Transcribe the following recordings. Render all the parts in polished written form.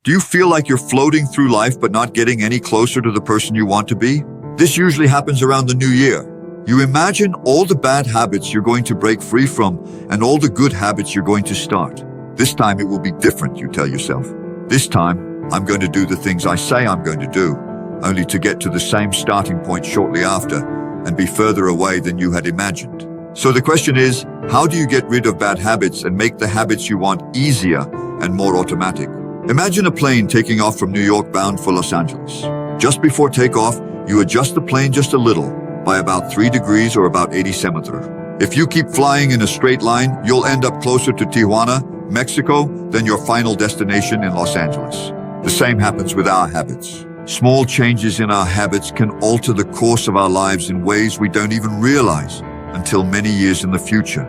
Do you feel like you're floating through life but not getting any closer to the person you want to be? This usually happens around the new year. You imagine all the bad habits you're going to break free from and all the good habits you're going to start. This time it will be different, you tell yourself. This time, I'm going to do the things I say I'm going to do, only to get to the same starting point shortly after and be further away than you had imagined. So the question is, how do you get rid of bad habits and make the habits you want easier and more automatic? Imagine a plane taking off from New York bound for Los Angeles. Just before takeoff, you adjust the plane just a little, by about 3 degrees or about 80 centimeters. If you keep flying in a straight line, you'll end up closer to Tijuana, Mexico, than your final destination in Los Angeles. The same happens with our habits. Small changes in our habits can alter the course of our lives in ways we don't even realize until many years in the future.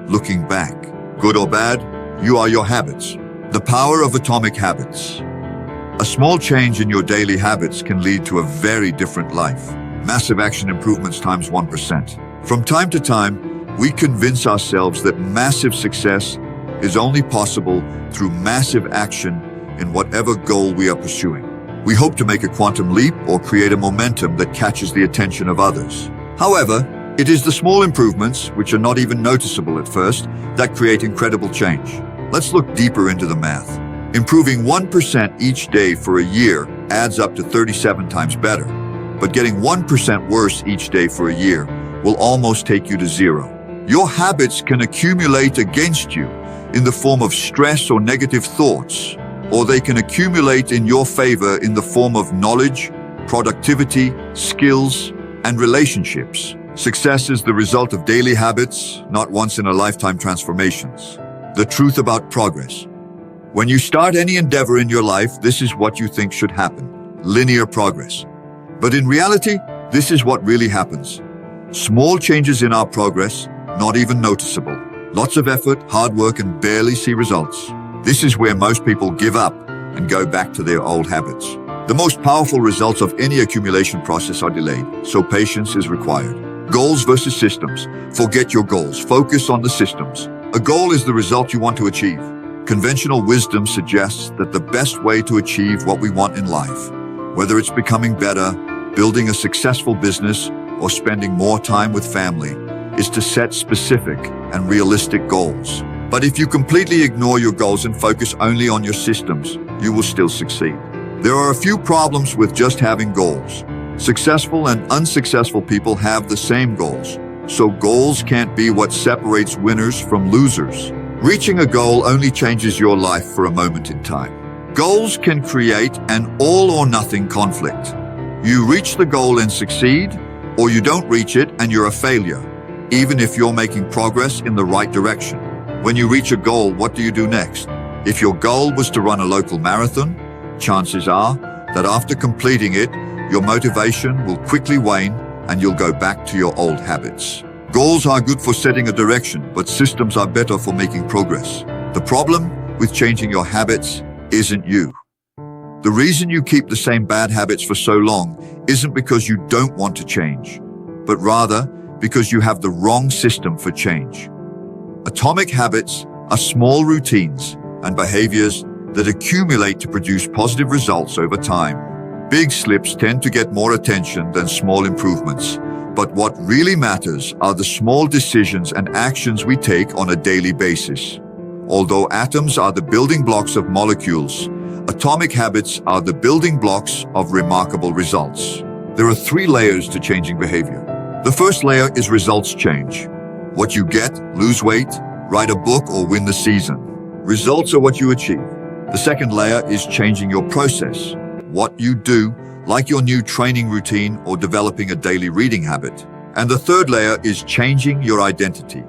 Looking back, good or bad, you are your habits. The power of atomic habits. A small change in your daily habits can lead to a very different life. Massive action improvements times 1%. From time to time, we convince ourselves that massive success is only possible through massive action in whatever goal we are pursuing. We hope to make a quantum leap or create a momentum that catches the attention of others. However, it is the small improvements, which are not even noticeable at first, that create incredible change. Let's look deeper into the math. Improving 1% each day for a year adds up to 37 times better. But getting 1% worse each day for a year will almost take you to zero. Your habits can accumulate against you in the form of stress or negative thoughts, or they can accumulate in your favor in the form of knowledge, productivity, skills, and relationships. Success is the result of daily habits, not once-in-a-lifetime transformations. The truth about progress. When you start any endeavor in your life, this is what you think should happen: linear progress. But in reality, this is what really happens. Small changes in our progress, not even noticeable. Lots of effort, hard work, and barely see results. This is where most people give up and go back to their old habits. The most powerful results of any accumulation process are delayed, so patience is required. Goals versus systems. Forget your goals. Focus on the systems. A goal is the result you want to achieve. Conventional wisdom suggests that the best way to achieve what we want in life, whether it's becoming better, building a successful business, or spending more time with family, is to set specific and realistic goals. But if you completely ignore your goals and focus only on your systems, you will still succeed. There are a few problems with just having goals. Successful and unsuccessful people have the same goals, so goals can't be what separates winners from losers. Reaching a goal only changes your life for a moment in time. Goals can create an all-or-nothing conflict. You reach the goal and succeed, or you don't reach it and you're a failure, even if you're making progress in the right direction. When you reach a goal, what do you do next? If your goal was to run a local marathon, chances are that after completing it, your motivation will quickly wane and you'll go back to your old habits. Goals are good for setting a direction, but systems are better for making progress. The problem with changing your habits isn't you. The reason you keep the same bad habits for so long isn't because you don't want to change, but rather because you have the wrong system for change. Atomic habits are small routines and behaviors that accumulate to produce positive results over time. Big slips tend to get more attention than small improvements, but what really matters are the small decisions and actions we take on a daily basis. Although atoms are the building blocks of molecules, atomic habits are the building blocks of remarkable results. There are 3 layers to changing behavior. The first layer is results change. What you get, lose weight, write a book, or win the season. Results are what you achieve. The second layer is changing your process. What you do, like your new training routine or developing a daily reading habit. And the third layer is changing your identity.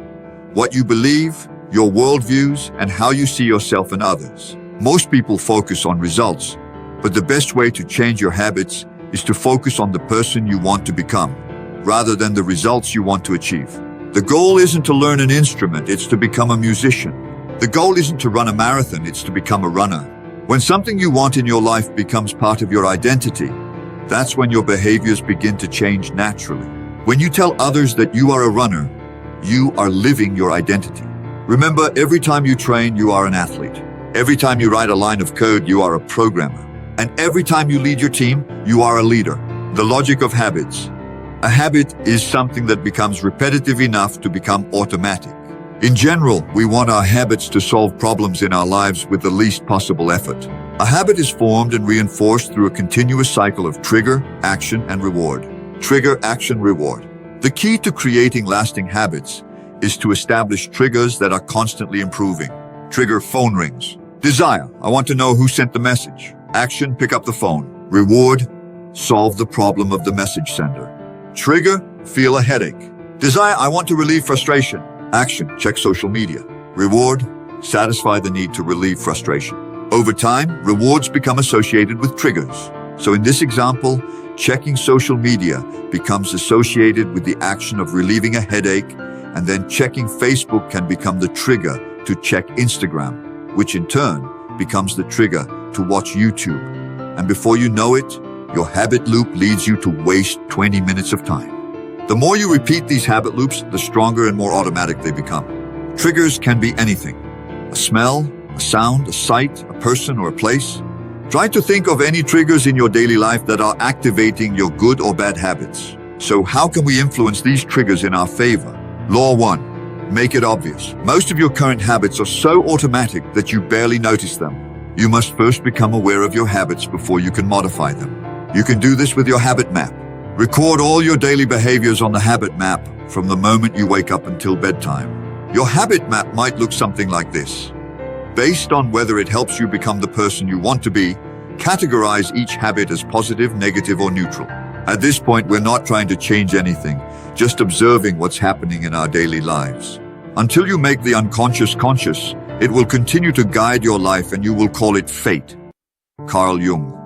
What you believe, your worldviews, and how you see yourself and others. Most people focus on results, but the best way to change your habits is to focus on the person you want to become, rather than the results you want to achieve. The goal isn't to learn an instrument, it's to become a musician. The goal isn't to run a marathon, it's to become a runner. When something you want in your life becomes part of your identity, that's when your behaviors begin to change naturally. When you tell others that you are a runner, you are living your identity. Remember, every time you train, you are an athlete. Every time you write a line of code, you are a programmer. And every time you lead your team, you are a leader. The logic of habits. A habit is something that becomes repetitive enough to become automatic. In general, we want our habits to solve problems in our lives with the least possible effort. A habit is formed and reinforced through a continuous cycle of trigger, action, and reward. Trigger, action, reward. The key to creating lasting habits is to establish triggers that are constantly improving. Trigger, phone rings. Desire, I want to know who sent the message. Action, pick up the phone. Reward, solve the problem of the message sender. Trigger, feel a headache. Desire, I want to relieve frustration. Action, check social media. Reward, satisfy the need to relieve frustration. Over time, rewards become associated with triggers. So in this example, checking social media becomes associated with the action of relieving a headache, and then checking Facebook can become the trigger to check Instagram, which in turn becomes the trigger to watch YouTube. And before you know it, your habit loop leads you to waste 20 minutes of time. The more you repeat these habit loops, the stronger and more automatic they become. Triggers can be anything. A smell, a sound, a sight, a person, or a place. Try to think of any triggers in your daily life that are activating your good or bad habits. So how can we influence these triggers in our favor? Law 1. Make it obvious. Most of your current habits are so automatic that you barely notice them. You must first become aware of your habits before you can modify them. You can do this with your habit map. Record all your daily behaviors on the habit map from the moment you wake up until bedtime. Your habit map might look something like this. Based on whether it helps you become the person you want to be, categorize each habit as positive, negative, or neutral. At this point, we're not trying to change anything, just observing what's happening in our daily lives. Until you make the unconscious conscious, it will continue to guide your life and you will call it fate. Carl Jung.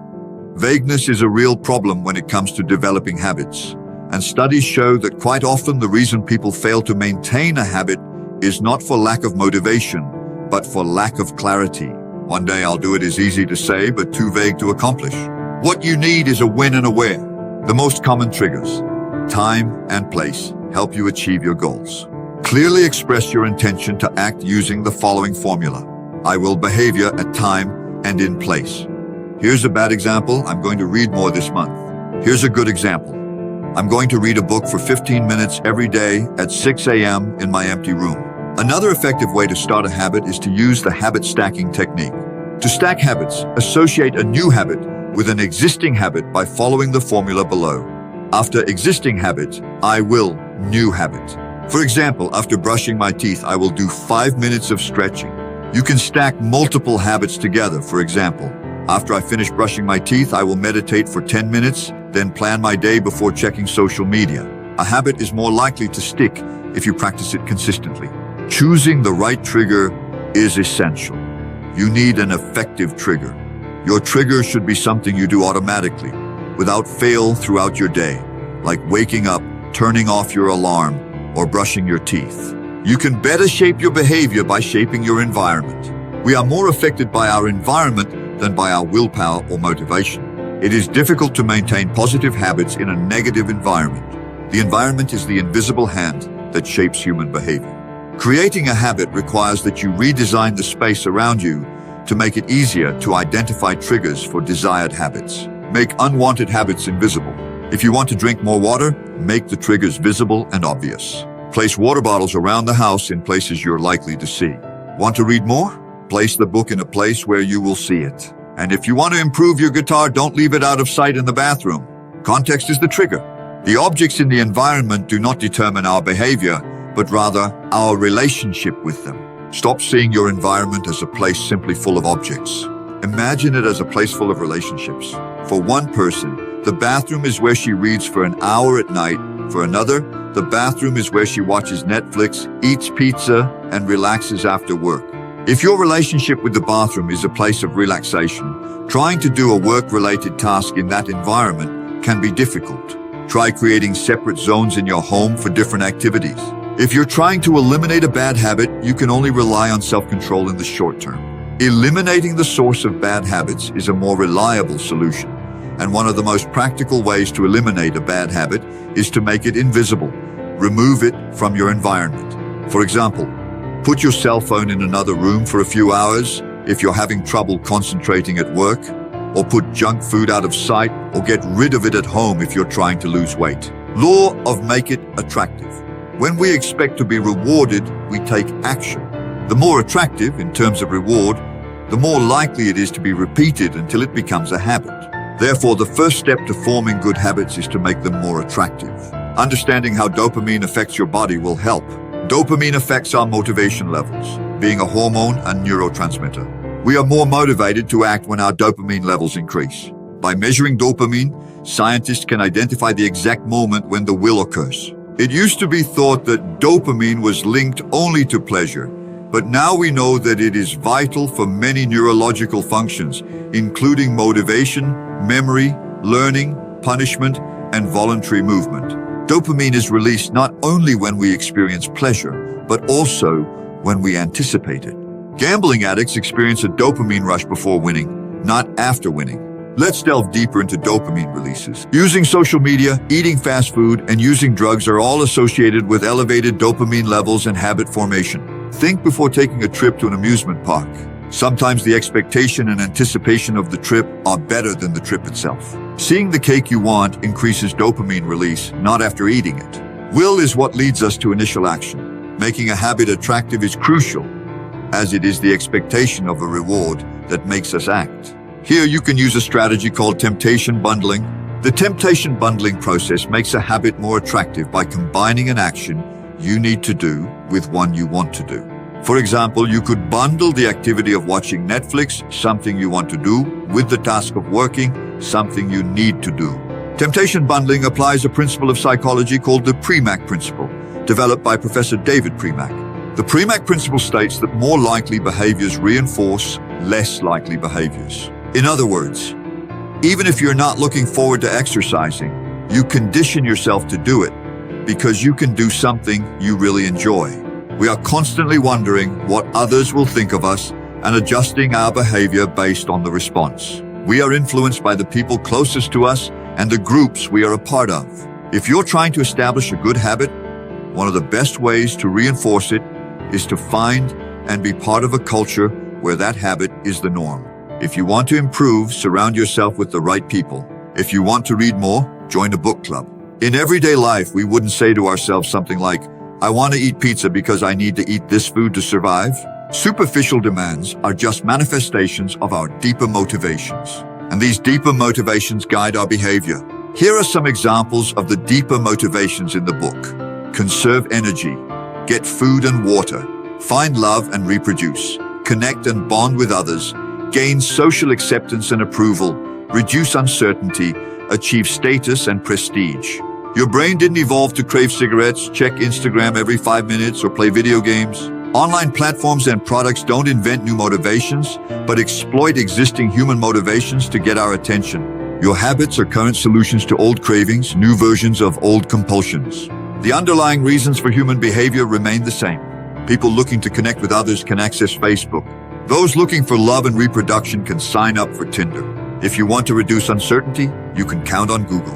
Vagueness is a real problem when it comes to developing habits, and studies show that quite often the reason people fail to maintain a habit is not for lack of motivation, but for lack of clarity. One day I'll do it is easy to say, but too vague to accomplish. What you need is a when and a where. The most common triggers, time and place, help you achieve your goals. Clearly express your intention to act using the following formula. I will behavior at time and in place. Here's a bad example. I'm going to read more this month. Here's a good example. I'm going to read a book for 15 minutes every day at 6 a.m. in my empty room. Another effective way to start a habit is to use the habit stacking technique. To stack habits, associate a new habit with an existing habit by following the formula below. After existing habit, I will new habit. For example, after brushing my teeth, I will do 5 minutes of stretching. You can stack multiple habits together. For example, after I finish brushing my teeth, I will meditate for 10 minutes, then plan my day before checking social media. A habit is more likely to stick if you practice it consistently. Choosing the right trigger is essential. You need an effective trigger. Your trigger should be something you do automatically, without fail throughout your day, like waking up, turning off your alarm, or brushing your teeth. You can better shape your behavior by shaping your environment. We are more affected by our environment than by our willpower or motivation. It is difficult to maintain positive habits in a negative environment. The environment is the invisible hand that shapes human behavior. Creating a habit requires that you redesign the space around you to make it easier to identify triggers for desired habits. Make unwanted habits invisible. If you want to drink more water, make the triggers visible and obvious. Place water bottles around the house in places you're likely to see. Want to read more? Place the book in a place where you will see it. And if you want to improve your guitar, don't leave it out of sight in the bathroom. Context is the trigger. The objects in the environment do not determine our behavior, but rather our relationship with them. Stop seeing your environment as a place simply full of objects. Imagine it as a place full of relationships. For one person, the bathroom is where she reads for an hour at night. For another, the bathroom is where she watches Netflix, eats pizza, and relaxes after work. If your relationship with the bathroom is a place of relaxation, trying to do a work-related task in that environment can be difficult. Try creating separate zones in your home for different activities. If you're trying to eliminate a bad habit, you can only rely on self-control in the short term. Eliminating the source of bad habits is a more reliable solution, and one of the most practical ways to eliminate a bad habit is to make it invisible. Remove it from your environment. For example, put your cell phone in another room for a few hours, if you're having trouble concentrating at work, or put junk food out of sight, or get rid of it at home if you're trying to lose weight. Law of make it attractive. When we expect to be rewarded, we take action. The more attractive in terms of reward, the more likely it is to be repeated until it becomes a habit. Therefore, the first step to forming good habits is to make them more attractive. Understanding how dopamine affects your body will help. Dopamine affects our motivation levels, being a hormone and neurotransmitter. We are more motivated to act when our dopamine levels increase. By measuring dopamine, scientists can identify the exact moment when the will occurs. It used to be thought that dopamine was linked only to pleasure, but now we know that it is vital for many neurological functions, including motivation, memory, learning, punishment, and voluntary movement. Dopamine is released not only when we experience pleasure, but also when we anticipate it. Gambling addicts experience a dopamine rush before winning, not after winning. Let's delve deeper into dopamine releases. Using social media, eating fast food, and using drugs are all associated with elevated dopamine levels and habit formation. Think before taking a trip to an amusement park. Sometimes the expectation and anticipation of the trip are better than the trip itself. Seeing the cake you want increases dopamine release, not after eating it. Will is what leads us to initial action. Making a habit attractive is crucial, as it is the expectation of a reward that makes us act. Here you can use a strategy called temptation bundling. The temptation bundling process makes a habit more attractive by combining an action you need to do with one you want to do. For example, you could bundle the activity of watching Netflix, something you want to do, with the task of working, something you need to do. Temptation bundling applies a principle of psychology called the Premack principle, developed by Professor David Premack. The Premack principle states that more likely behaviors reinforce less likely behaviors. In other words, even if you're not looking forward to exercising, you condition yourself to do it because you can do something you really enjoy. We are constantly wondering what others will think of us and adjusting our behavior based on the response. We are influenced by the people closest to us and the groups we are a part of. If you're trying to establish a good habit, one of the best ways to reinforce it is to find and be part of a culture where that habit is the norm. If you want to improve, surround yourself with the right people. If you want to read more, join a book club. In everyday life, we wouldn't say to ourselves something like, I want to eat pizza because I need to eat this food to survive. Superficial demands are just manifestations of our deeper motivations, and these deeper motivations guide our behavior. Here are some examples of the deeper motivations in the book. Conserve energy, get food and water, find love and reproduce, connect and bond with others, gain social acceptance and approval, reduce uncertainty, achieve status and prestige. Your brain didn't evolve to crave cigarettes, check Instagram every 5 minutes, or play video games. Online platforms and products don't invent new motivations, but exploit existing human motivations to get our attention. Your habits are current solutions to old cravings, new versions of old compulsions. The underlying reasons for human behavior remain the same. People looking to connect with others can access Facebook. Those looking for love and reproduction can sign up for Tinder. If you want to reduce uncertainty, you can count on Google.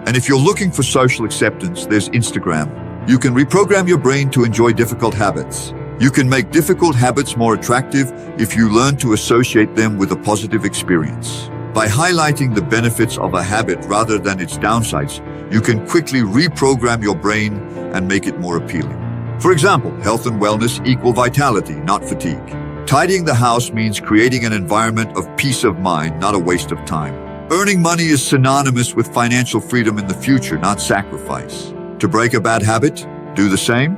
And if you're looking for social acceptance, there's Instagram. You can reprogram your brain to enjoy difficult habits. You can make difficult habits more attractive if you learn to associate them with a positive experience. By highlighting the benefits of a habit rather than its downsides, you can quickly reprogram your brain and make it more appealing. For example, health and wellness equal vitality, not fatigue. Tidying the house means creating an environment of peace of mind, not a waste of time. Earning money is synonymous with financial freedom in the future, not sacrifice. To break a bad habit, do the same,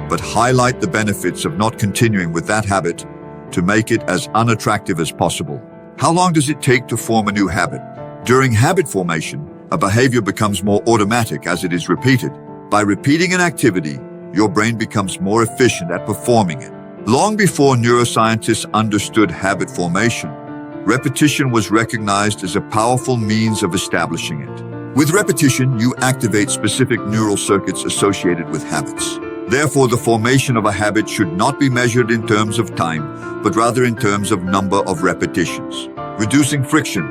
but highlight the benefits of not continuing with that habit to make it as unattractive as possible. How long does it take to form a new habit? During habit formation, a behavior becomes more automatic as it is repeated. By repeating an activity, your brain becomes more efficient at performing it. Long before neuroscientists understood habit formation, repetition was recognized as a powerful means of establishing it. With repetition, you activate specific neural circuits associated with habits. Therefore, the formation of a habit should not be measured in terms of time, but rather in terms of number of repetitions. Reducing friction,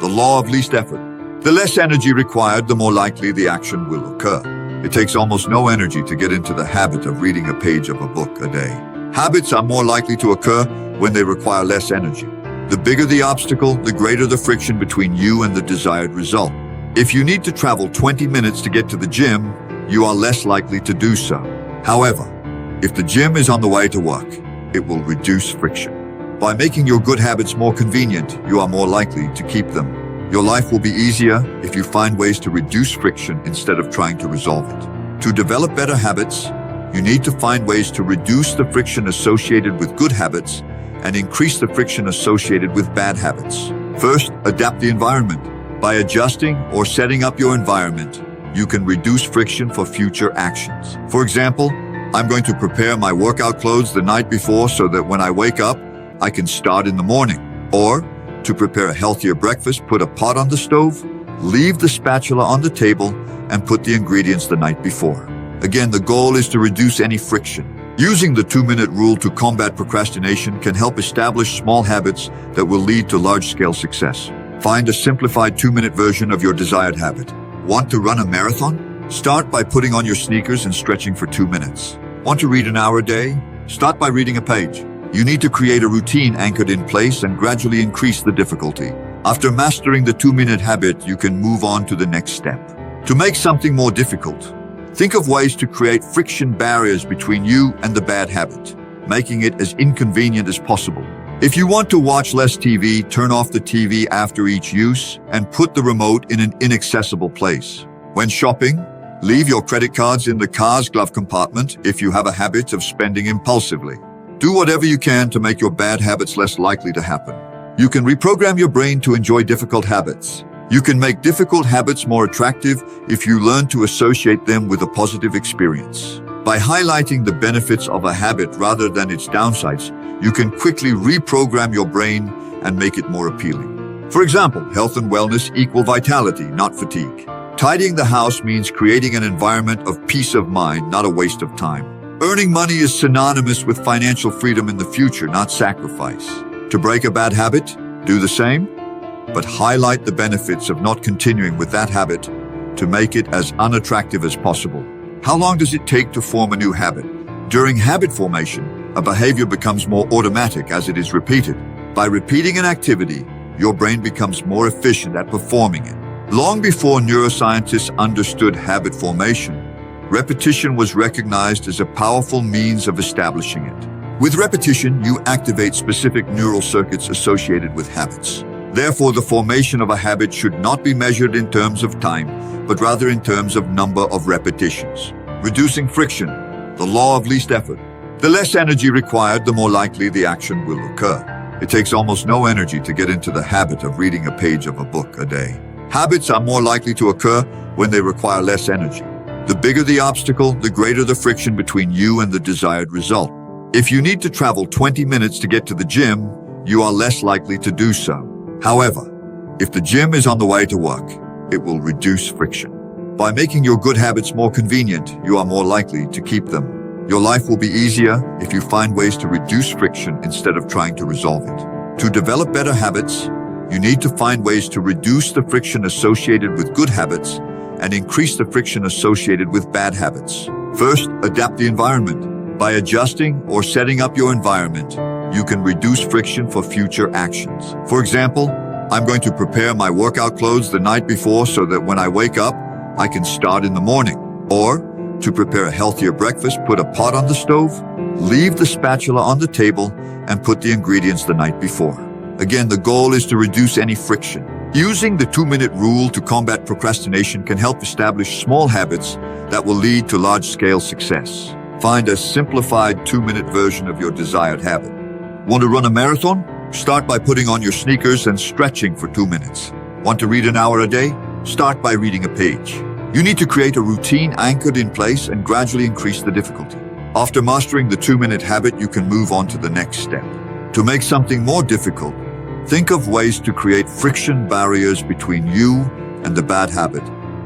the law of least effort. The less energy required, the more likely the action will occur. It takes almost no energy to get into the habit of reading a page of a book a day. Habits are more likely to occur when they require less energy. The bigger the obstacle, the greater the friction between you and the desired result. If you need to travel 20 minutes to get to the gym, you are less likely to do so. However, if the gym is on the way to work, it will reduce friction. By making your good habits more convenient, you are more likely to keep them. Your life will be easier if you find ways to reduce friction instead of trying to resolve it. To develop better habits, you need to find ways to reduce the friction associated with good habits and increase the friction associated with bad habits. First, adapt the environment. By adjusting or setting up your environment, you can reduce friction for future actions. For example, I'm going to prepare my workout clothes the night before so that when I wake up, I can start in the morning. Or, to prepare a healthier breakfast, put a pot on the stove, leave the spatula on the table, and put the ingredients the night before. Again, the goal is to reduce any friction. Using the 2-minute rule to combat procrastination can help establish small habits that will lead to large-scale success. Find a simplified 2-minute version of your desired habit. Want to run a marathon? Start by putting on your sneakers and stretching for 2 minutes. Want to read an hour a day? Start by reading a page. You need to create a routine anchored in place and gradually increase the difficulty. After mastering the 2-minute habit, you can move on to the next step. To make something more difficult, think of ways to create friction barriers between you and the bad habit, making it as inconvenient as possible. If you want to watch less TV, turn off the TV after each use and put the remote in an inaccessible place. When shopping, leave your credit cards in the car's glove compartment if you have a habit of spending impulsively. Do whatever you can to make your bad habits less likely to happen. You can reprogram your brain to enjoy difficult habits. You can make difficult habits more attractive if you learn to associate them with a positive experience. By highlighting the benefits of a habit rather than its downsides, you can quickly reprogram your brain and make it more appealing. For example, health and wellness equal vitality, not fatigue. Tidying the house means creating an environment of peace of mind, not a waste of time. Earning money is synonymous with financial freedom in the future, not sacrifice. To break a bad habit, do the same, but highlight the benefits of not continuing with that habit to make it as unattractive as possible. How long does it take to form a new habit? During habit formation, a behavior becomes more automatic as it is repeated. By repeating an activity, your brain becomes more efficient at performing it. Long before neuroscientists understood habit formation, repetition was recognized as a powerful means of establishing it. With repetition, you activate specific neural circuits associated with habits. Therefore, the formation of a habit should not be measured in terms of time, but rather in terms of number of repetitions. Reducing friction, the law of least effort. The less energy required, the more likely the action will occur. It takes almost no energy to get into the habit of reading a page of a book a day. Habits are more likely to occur when they require less energy. The bigger the obstacle, the greater the friction between you and the desired result. If you need to travel 20 minutes to get to the gym, you are less likely to do so. However, if the gym is on the way to work, it will reduce friction. By making your good habits more convenient, you are more likely to keep them. Your life will be easier if you find ways to reduce friction instead of trying to resolve it. To develop better habits, you need to find ways to reduce the friction associated with good habits and increase the friction associated with bad habits. First, adapt the environment. By adjusting or setting up your environment, you can reduce friction for future actions. For example, I'm going to prepare my workout clothes the night before so that when I wake up, I can start in the morning. Or, to prepare a healthier breakfast, put a pot on the stove, leave the spatula on the table, and put the ingredients the night before. Again, the goal is to reduce any friction. Using the 2-minute rule to combat procrastination can help establish small habits that will lead to large-scale success. Find a simplified 2-minute version of your desired habit. Want to run a marathon? Start by putting on your sneakers and stretching for 2 minutes. Want to read an hour a day? Start by reading a page. You need to create a routine anchored in place and gradually increase the difficulty. After mastering the 2-minute habit, you can move on to the next step. To make something more difficult, think of ways to create friction barriers between you and the bad habit,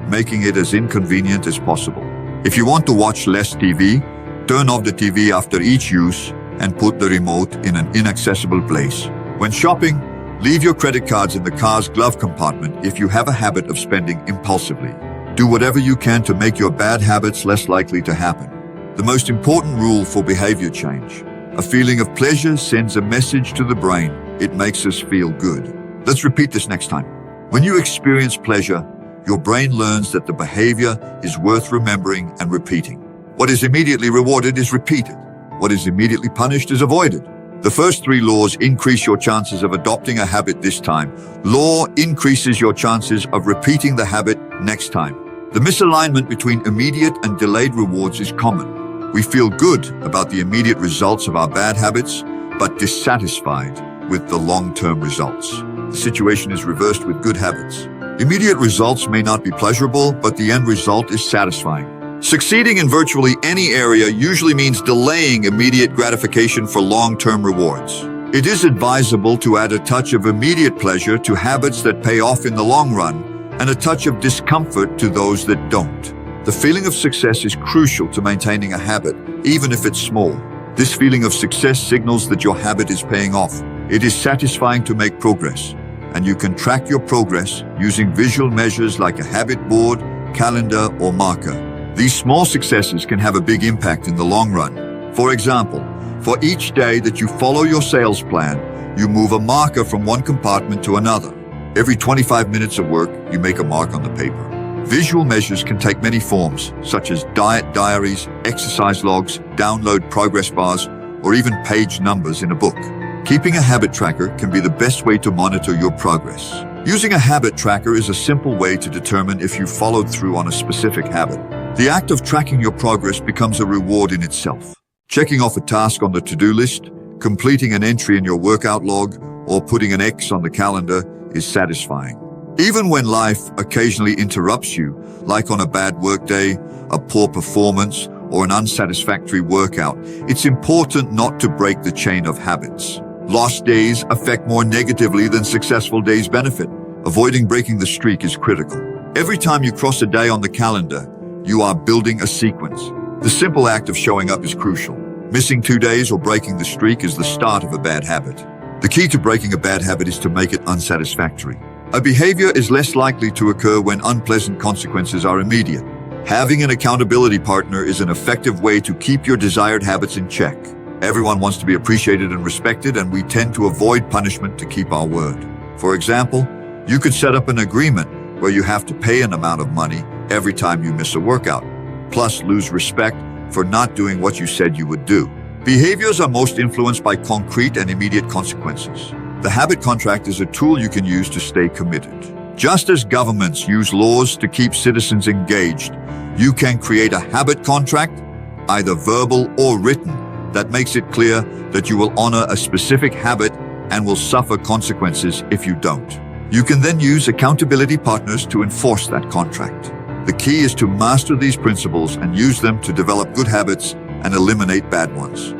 making it as inconvenient as possible. If you want to watch less TV, turn off the TV after each use and put the remote in an inaccessible place. When shopping, leave your credit cards in the car's glove compartment if you have a habit of spending impulsively. Do whatever you can to make your bad habits less likely to happen. The most important rule for behavior change: A feeling of pleasure sends a message to the brain. It makes us feel good. Let's repeat this next time. When you experience pleasure, your brain learns that the behavior is worth remembering and repeating. What is immediately rewarded is repeated. What is immediately punished is avoided. The first 3 laws increase your chances of adopting a habit this time. Law increases your chances of repeating the habit next time. The misalignment between immediate and delayed rewards is common. We feel good about the immediate results of our bad habits, but dissatisfied with the long-term results. The situation is reversed with good habits. Immediate results may not be pleasurable, but the end result is satisfying. Succeeding in virtually any area usually means delaying immediate gratification for long-term rewards. It is advisable to add a touch of immediate pleasure to habits that pay off in the long run, and a touch of discomfort to those that don't. The feeling of success is crucial to maintaining a habit, even if it's small. This feeling of success signals that your habit is paying off. It is satisfying to make progress, and you can track your progress using visual measures like a habit board, calendar, or marker. These small successes can have a big impact in the long run. For example, for each day that you follow your sales plan, you move a marker from one compartment to another. Every 25 minutes of work, you make a mark on the paper. Visual measures can take many forms, such as diet diaries, exercise logs, download progress bars, or even page numbers in a book. Keeping a habit tracker can be the best way to monitor your progress. Using a habit tracker is a simple way to determine if you followed through on a specific habit. The act of tracking your progress becomes a reward in itself. Checking off a task on the to-do list, completing an entry in your workout log, or putting an X on the calendar is satisfying. Even when life occasionally interrupts you, like on a bad workday, a poor performance, or an unsatisfactory workout, it's important not to break the chain of habits. Lost days affect more negatively than successful days benefit. Avoiding breaking the streak is critical. Every time you cross a day on the calendar, you are building a sequence. The simple act of showing up is crucial. Missing 2 days or breaking the streak is the start of a bad habit. The key to breaking a bad habit is to make it unsatisfactory. A behavior is less likely to occur when unpleasant consequences are immediate. Having an accountability partner is an effective way to keep your desired habits in check. Everyone wants to be appreciated and respected, and we tend to avoid punishment to keep our word. For example, you could set up an agreement where you have to pay an amount of money every time you miss a workout, plus lose respect for not doing what you said you would do. Behaviors are most influenced by concrete and immediate consequences. The habit contract is a tool you can use to stay committed. Just as governments use laws to keep citizens engaged, you can create a habit contract, either verbal or written, that makes it clear that you will honor a specific habit and will suffer consequences if you don't. You can then use accountability partners to enforce that contract. The key is to master these principles and use them to develop good habits and eliminate bad ones.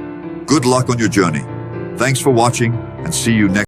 Good luck on your journey. Thanks for watching, and see you next time.